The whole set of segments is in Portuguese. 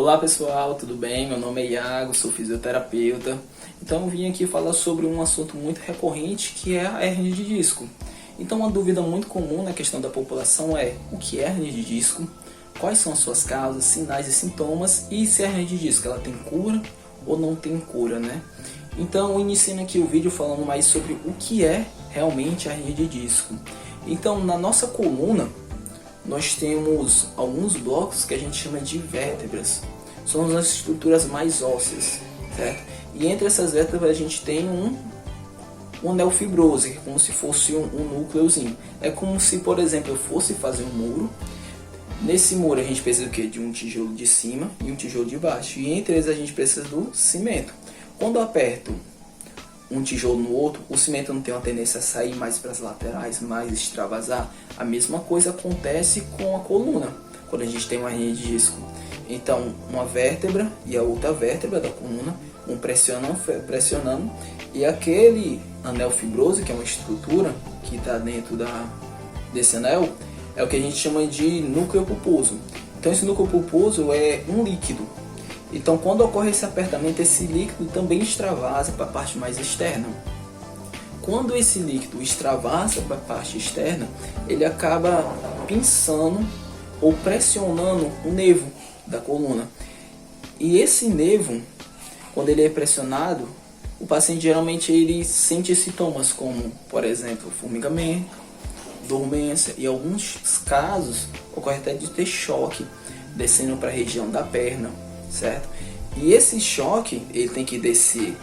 Olá pessoal, tudo bem? Meu nome é Iago, sou fisioterapeuta. Então eu vim aqui falar sobre um assunto muito recorrente que é a hérnia de disco. Então uma dúvida muito comum na questão da população é: o que é hérnia de disco? Quais são as suas causas, sinais e sintomas? E se a hérnia de disco ela tem cura ou não tem cura, né? Então iniciando aqui o vídeo falando mais sobre o que é realmente a hérnia de disco. Então na nossa coluna nós temos alguns blocos que a gente chama de vértebras. São as estruturas mais ósseas, certo? E entre essas vértebras a gente tem um anel fibroso, que é como se fosse um núcleozinho. É como se, por exemplo, eu fosse fazer um muro. Nesse muro a gente precisa de um tijolo de cima e um tijolo de baixo. E entre eles a gente precisa do cimento. Quando eu aperto um tijolo no outro, o cimento não tem uma tendência a sair mais para as laterais, mais extravasar. A mesma coisa acontece com a coluna, quando a gente tem uma hernia de disco. Então, uma vértebra e a outra vértebra da coluna, um pressionando, e aquele anel fibroso, que é uma estrutura que está dentro desse anel, é o que a gente chama de núcleo pulposo. Então, esse núcleo pulposo é um líquido. Então, quando ocorre esse apertamento, esse líquido também extravasa para a parte mais externa. Quando esse líquido extravasa para a parte externa, ele acaba pinçando ou pressionando o nervo da coluna. E esse nervo, quando ele é pressionado, o paciente geralmente ele sente sintomas como, por exemplo, formigamento, dormência, e em alguns casos ocorre até de ter choque descendo para a região da perna, certo? E esse choque ele tem que descer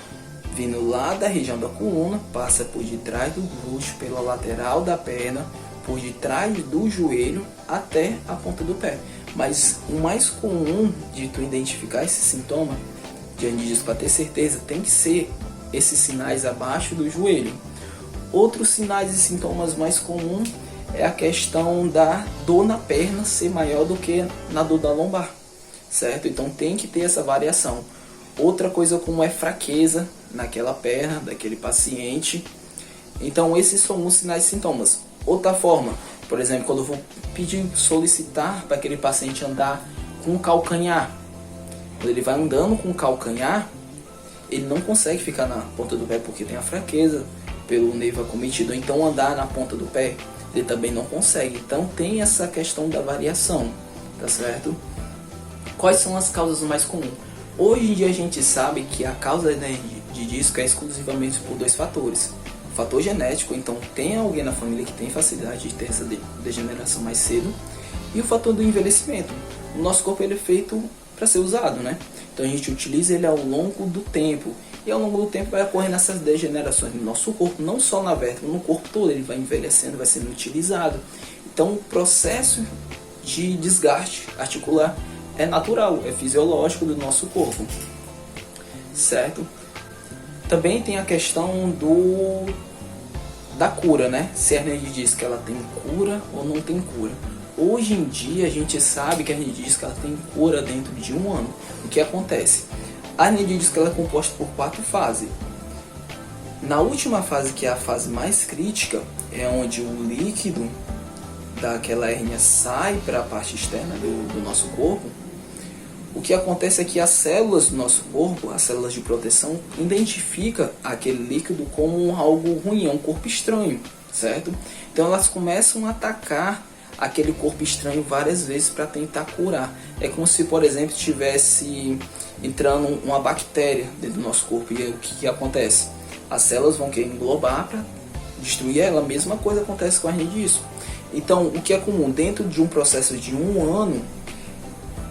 vindo lá da região da coluna, passa por detrás do glúteo, pela lateral da perna, por detrás do joelho até a ponta do pé. Mas o mais comum de tu identificar esse sintoma de hernia de disco, para ter certeza, tem que ser esses sinais abaixo do joelho. Outros sinais e sintomas mais comuns é a questão da dor na perna ser maior do que na dor da lombar, certo? Então tem que ter essa variação. Outra coisa como é fraqueza naquela perna daquele paciente. Então esses são os sinais e sintomas. Outra forma, por exemplo, quando eu vou solicitar para aquele paciente andar com o calcanhar. Quando ele vai andando com o calcanhar, ele não consegue ficar na ponta do pé porque tem a fraqueza pelo nervo acometido. Então andar na ponta do pé, ele também não consegue. Então tem essa questão da variação, tá certo? Quais são as causas mais comuns? Hoje em dia a gente sabe que a causa de disco é exclusivamente por dois fatores. O fator genético, então tem alguém na família que tem facilidade de ter essa degeneração mais cedo. E o fator do envelhecimento. O nosso corpo ele é feito para ser usado, né? Então a gente utiliza ele ao longo do tempo. E ao longo do tempo vai ocorrendo essas degenerações no nosso corpo, não só na vértebra, no corpo todo. Ele vai envelhecendo, vai sendo utilizado. Então o processo de desgaste articular é natural, é fisiológico do nosso corpo, certo? Também tem a questão da cura, né? Se a hernia de disco ela tem cura ou não tem cura. Hoje em dia a gente sabe que a hernia de disco ela tem cura dentro de um ano. O que acontece? A hernia de disco ela é composta por 4 fases. Na última fase, que é a fase mais crítica, é onde o líquido daquela hérnia sai para a parte externa do nosso corpo. O que acontece é que as células do nosso corpo, as células de proteção, identificam aquele líquido como algo ruim, é um corpo estranho, certo? Então elas começam a atacar aquele corpo estranho várias vezes para tentar curar. É como se, por exemplo, estivesse entrando uma bactéria dentro do nosso corpo. E aí, o que acontece? As células vão querer englobar para destruir ela. A mesma coisa acontece com a hernia de disco. Então, o que é comum? Dentro de um processo de um ano,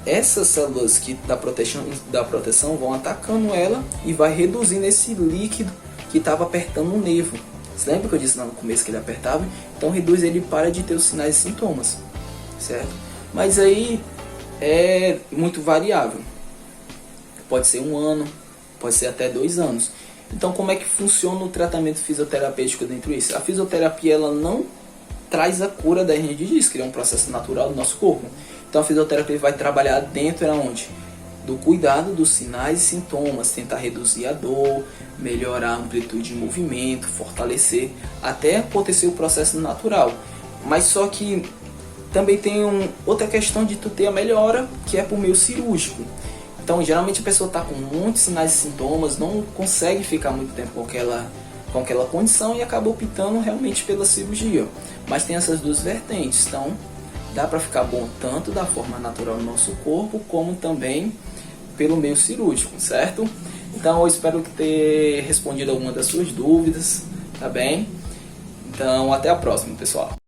essas células da proteção vão atacando ela e vai reduzindo esse líquido que estava apertando o nervo. Você lembra que eu disse lá no começo que ele apertava? Então reduz ele para de ter os sinais e sintomas, certo? Mas aí é muito variável. Pode ser um ano, pode ser até 2 anos. Então como é que funciona o tratamento fisioterapêutico dentro disso? A fisioterapia ela não traz a cura da hernia de disco, que é um processo natural do nosso corpo. Então a fisioterapia vai trabalhar dentro do cuidado dos sinais e sintomas, tentar reduzir a dor, melhorar a amplitude de movimento, fortalecer, até acontecer o processo natural. Mas só que também tem outra questão de tu ter a melhora, que é por meio cirúrgico. Então, geralmente a pessoa está com muitos sinais e sintomas, não consegue ficar muito tempo com aquela condição e acaba optando realmente pela cirurgia. Mas tem essas duas vertentes, então dá para ficar bom tanto da forma natural do nosso corpo, como também pelo meio cirúrgico, certo? Então eu espero ter respondido alguma das suas dúvidas, tá bem? Então até a próxima, pessoal.